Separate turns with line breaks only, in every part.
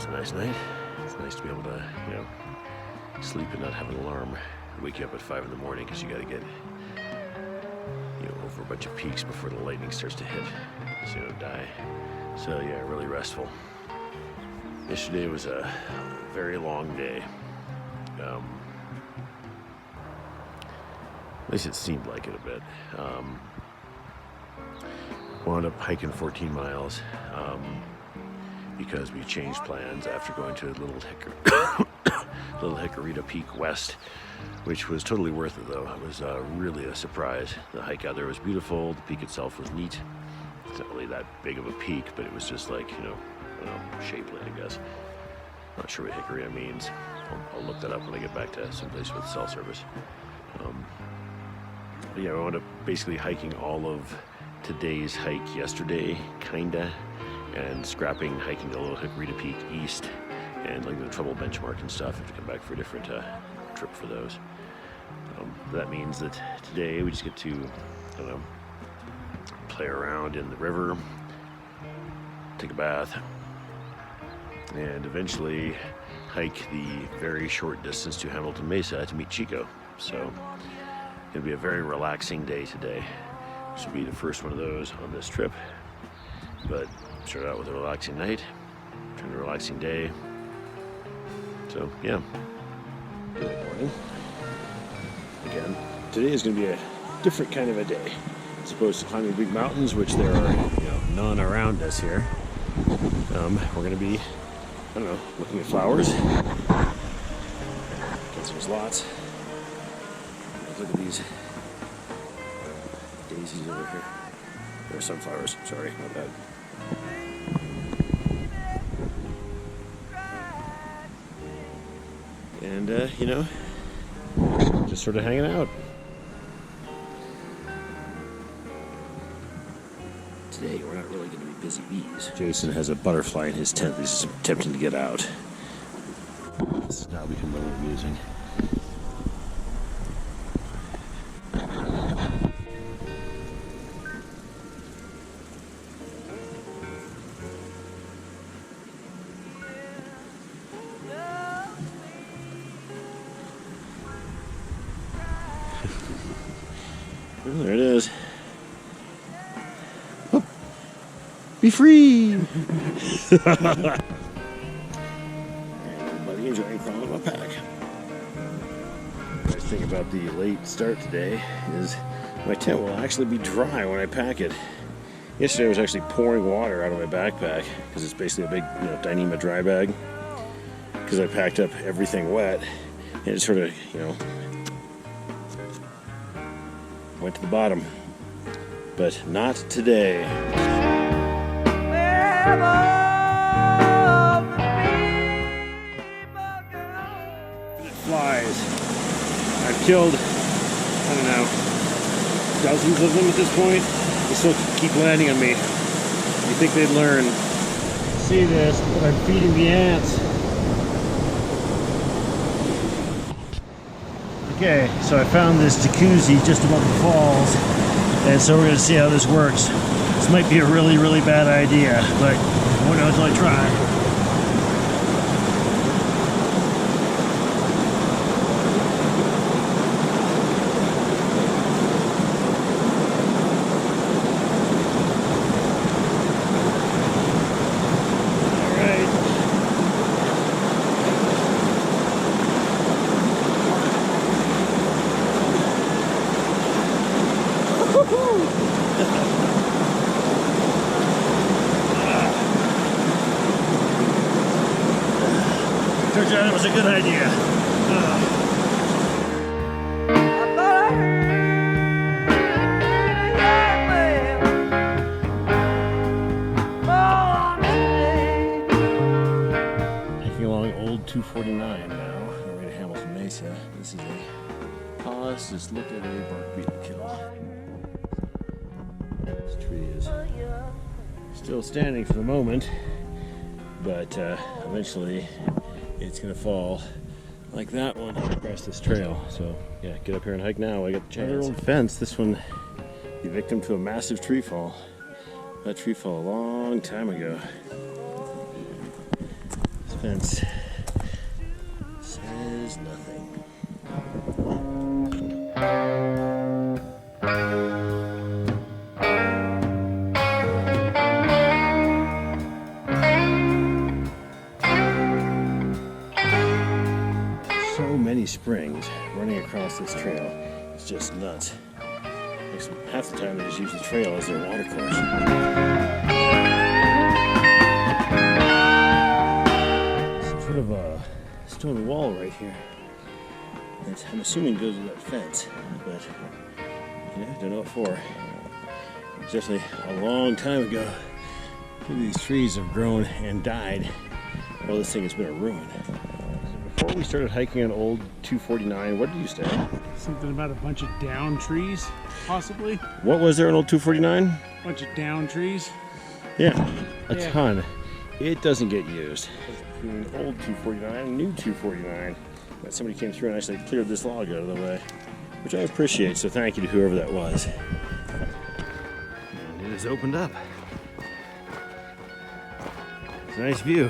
a nice night. It's nice to be able to, sleep and not have an alarm wake you up at 5 in the morning because you got to get, over a bunch of peaks before the lightning starts to hit, so you don't die. So yeah, really restful. Yesterday was a very long day. At least it seemed like it a bit. Wound up hiking 14 miles because we changed plans after going to Little Jicarita Peak West, which was totally worth it though. It was really a surprise. The hike out there was beautiful. The peak itself was neat. It's not really that big of a peak, but it was just like, I don't know, shapely, I guess. Not sure what Jicarita means. I'll look that up when I get back to someplace with cell service. But yeah, I wound up basically hiking all of today's hike yesterday, kinda, and scrapping hiking to Little Jicarita Peak East and like the trouble benchmark and stuff. I have to come back for a different trip for those. That means that today we just get to, play around in the river, take a bath, and eventually hike the very short distance to Hamilton Mesa to meet Chico. So it'll be a very relaxing day today. This will be the first one of those on this trip, but start out with a relaxing night, turn to a relaxing day. So yeah, good morning. Again, today is going to be a different kind of a day. As opposed to climbing big mountains, which there are none around us here. We're going to be, looking at flowers. Guess there's lots. Look at these daisies over here. There are sunflowers. Sorry, not bad. And just sort of hanging out. Today we're not really going to be busy bees. Jason has a butterfly in his tent. He's attempting to get out. This has now become really amusing. Well, there it is. Be free! Everybody enjoying crawling in my pack. The thing about the late start today is my tent will actually be dry when I pack it. Yesterday I was actually pouring water out of my backpack because it's basically a big Dyneema dry bag, because I packed up everything wet and it sort of went to the bottom. But not today. Flies. I've killed, dozens of them at this point. They still keep landing on me. You'd think they'd learn. See this, but I'm feeding the ants. Okay, so I found this jacuzzi just above the falls, and so we're going to see how this works. This might be a really, really bad idea, but who knows until I try. Turns out it was a good idea. Hiking along old 249 now, on the way to Hamilton Mesa. This is a pause, just look at a bark beetle kill. This tree is still standing for the moment, but eventually it's gonna fall like that one across this trail. So yeah, get up here and hike now. I got the chance. Another old fence. This one, the victim to a massive tree fall. That tree fell a long time ago. This fence says nothing. So many springs running across this trail. It's just nuts. Half the time they just use the trail as their water course. Some sort of a stone wall right here. I'm assuming goes to that fence, but don't know what for. It's definitely a long time ago. These trees have grown and died. Well, this thing has been a ruin. Before we started hiking on old 249, what did you say?
Something about a bunch of down trees, possibly.
What was there on old 249?
A bunch of down trees.
Yeah, a ton. It doesn't get used. Between old 249 and new 249, but somebody came through and actually cleared this log out of the way, which I appreciate, so thank you to whoever that was. And it has opened up. It's a nice view,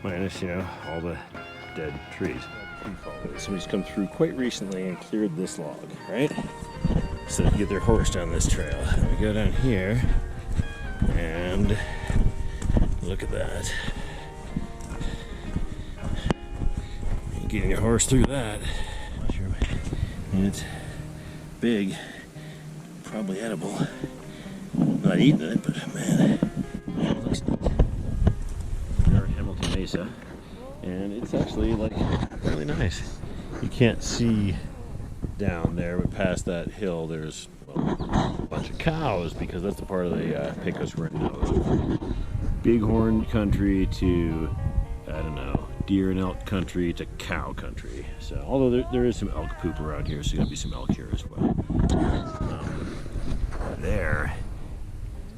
minus, all the dead trees. Somebody's come through quite recently and cleared this log, right? So they can get their horse down this trail. And we go down here, and look at that. Getting your horse through that. And it's big, probably edible. I'm not eating it, but man, it looks neat. We are at Hamilton Mesa, and it's actually really nice. You can't see down there, but past that hill there's a bunch of cows, because that's the part of the Pecos we're in now. Bighorn country to, deer and elk country to cow country. So, although there is some elk poop around here, so there's gonna be some elk here as well. There,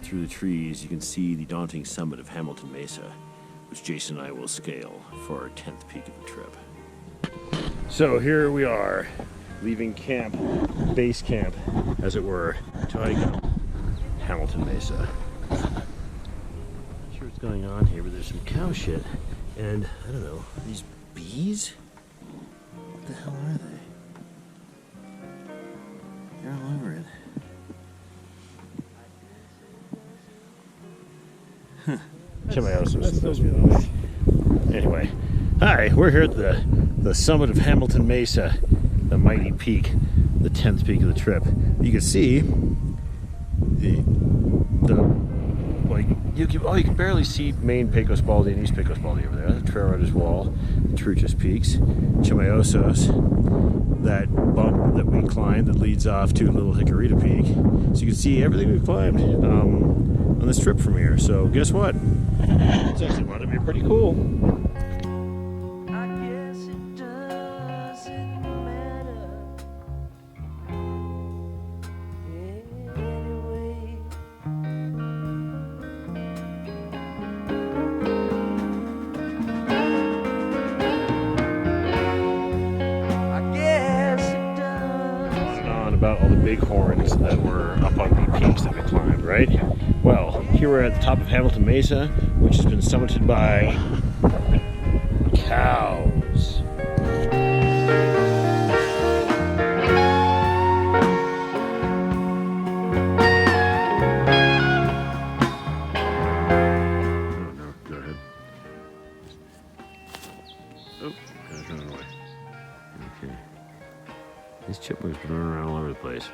through the trees, you can see the daunting summit of Hamilton Mesa, which Jason and I will scale for our 10th peak of the trip. So here we are, leaving camp, base camp, as it were, to hike up Hamilton Mesa. Not sure what's going on here, but there's some cow shit. And, I don't know, are these bees? What the hell are they? They're all over it. Huh. Chimayosos, supposed to be those. Anyway, hi, we're here at the summit of Hamilton Mesa, the mighty peak, the 10th peak of the trip. You can see you can barely see main Pecos Baldy and East Pecos Baldy over there. The Trail Riders Wall, the Truchas Peaks, Chimayosos, that bump that we climbed that leads off to Little Jicarita Peak. So you can see everything we've climbed on this trip from here. So guess what? It's actually going to be pretty cool. About all the bighorns that were up on the peaks that we climbed, right? Well, here we're at the top of Hamilton Mesa, which has been summited by cows. No, go ahead. Oh, guy's running away. Okay. These chipmunks been running around all over the place,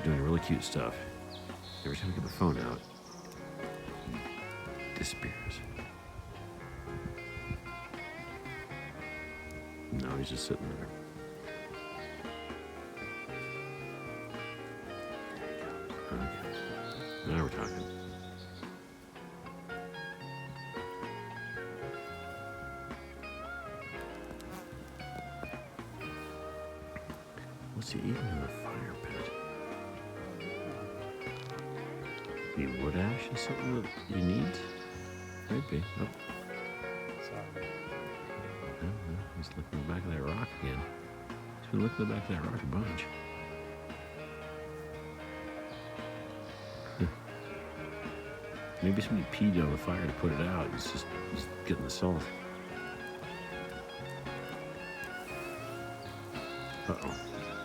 doing really cute stuff. Every time I get the phone out, he disappears. No, he's just sitting there. Okay. Now we're talking. What's he eating in the fire pit? Maybe wood ash is something that you need? Might be. Oh.
Sorry.
No, he's looking at the back of that rock again. He's been looking at the back of that rock a bunch. Maybe somebody peed on the fire to put it out. He's getting the salt. Uh-oh.